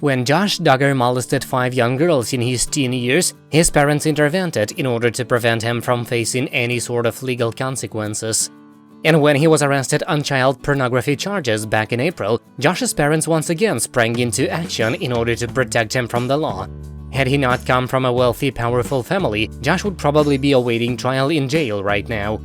When Josh Duggar molested 5 young girls in his teen years, his parents intervened in order to prevent him from facing any sort of legal consequences. And when he was arrested on child pornography charges back in April, Josh's parents once again sprang into action in order to protect him from the law. Had he not come from a wealthy, powerful family, Josh would probably be awaiting trial in jail right now.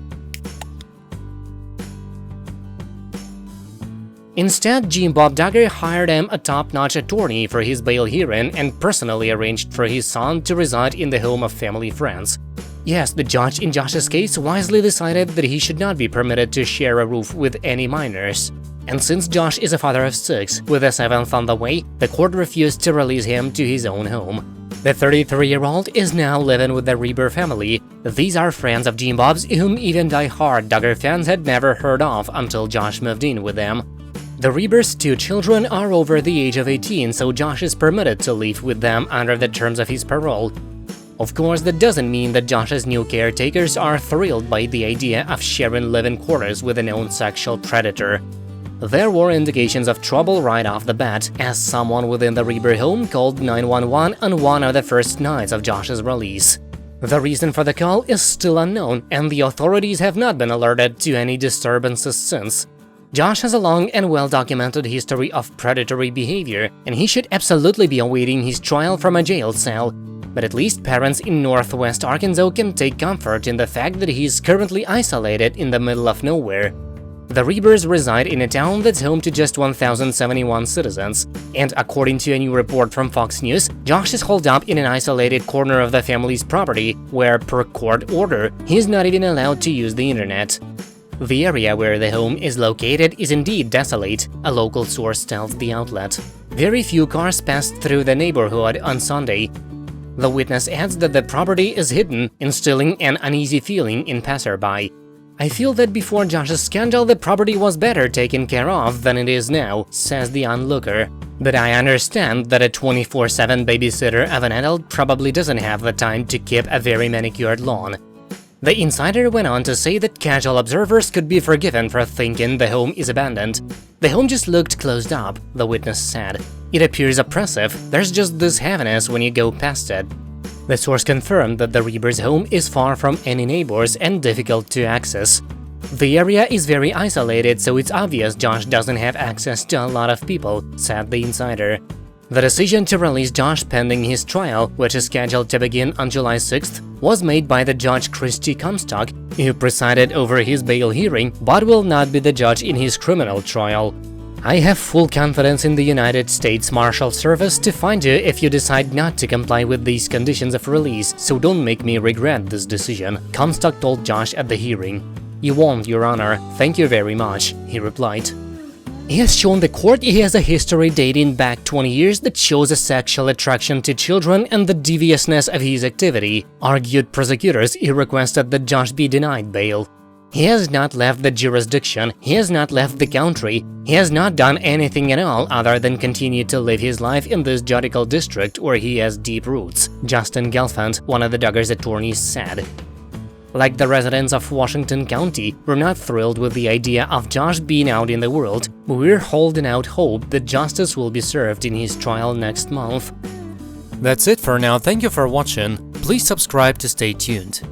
Instead, Bob Duggar hired him a top-notch attorney for his bail hearing and personally arranged for his son to reside in the home of family friends. Yes, the judge in Josh's case wisely decided that he should not be permitted to share a roof with any minors. And since Josh is a father of 6, with a 7th on the way, the court refused to release him to his own home. The 33-year-old is now living with the Reber family. These are friends of Bob's whom even diehard Duggar fans had never heard of until Josh moved in with them. The Rebers' 2 children are over the age of 18, so Josh is permitted to live with them under the terms of his parole. Of course, that doesn't mean that Josh's new caretakers are thrilled by the idea of sharing living quarters with a known sexual predator. There were indications of trouble right off the bat, as someone within the Reber home called 911 on one of the first nights of Josh's release. The reason for the call is still unknown, and the authorities have not been alerted to any disturbances since. Josh has a long and well-documented history of predatory behavior, and he should absolutely be awaiting his trial from a jail cell. But at least parents in northwest Arkansas can take comfort in the fact that he is currently isolated in the middle of nowhere. The Rebers reside in a town that's home to just 1,071 citizens, and according to a new report from Fox News, Josh is holed up in an isolated corner of the family's property, where, per court order, he's not even allowed to use the internet. The area where the home is located is indeed desolate, a local source tells the outlet. Very few cars passed through the neighborhood on Sunday. The witness adds that the property is hidden, instilling an uneasy feeling in passerby. I feel that before Josh's scandal the property was better taken care of than it is now, says the onlooker. But I understand that a 24/7 babysitter of an adult probably doesn't have the time to keep a very manicured lawn. The insider went on to say that casual observers could be forgiven for thinking the home is abandoned. The home just looked closed up, the witness said. It appears oppressive, there's just this heaviness when you go past it. The source confirmed that the Reber's home is far from any neighbors and difficult to access. The area is very isolated, so it's obvious Josh doesn't have access to a lot of people, said the insider. The decision to release Josh pending his trial, which is scheduled to begin on July 6th, was made by the judge Christy Comstock, who presided over his bail hearing but will not be the judge in his criminal trial. I have full confidence in the United States Marshal Service to find you if you decide not to comply with these conditions of release, so don't make me regret this decision, Comstock told Josh at the hearing. You won't, Your Honor. Thank you very much, he replied. He has shown the court he has a history dating back 20 years that shows a sexual attraction to children and the deviousness of his activity, argued prosecutors who requested that Josh be denied bail. He has not left the jurisdiction, he has not left the country, he has not done anything at all other than continue to live his life in this judicial district where he has deep roots, Justin Gelfand, one of the Duggar's attorneys, said. Like the residents of Washington County, we're not thrilled with the idea of Josh being out in the world, but we're holding out hope that justice will be served in his trial next month. That's it for now, thank you for watching, please subscribe to stay tuned.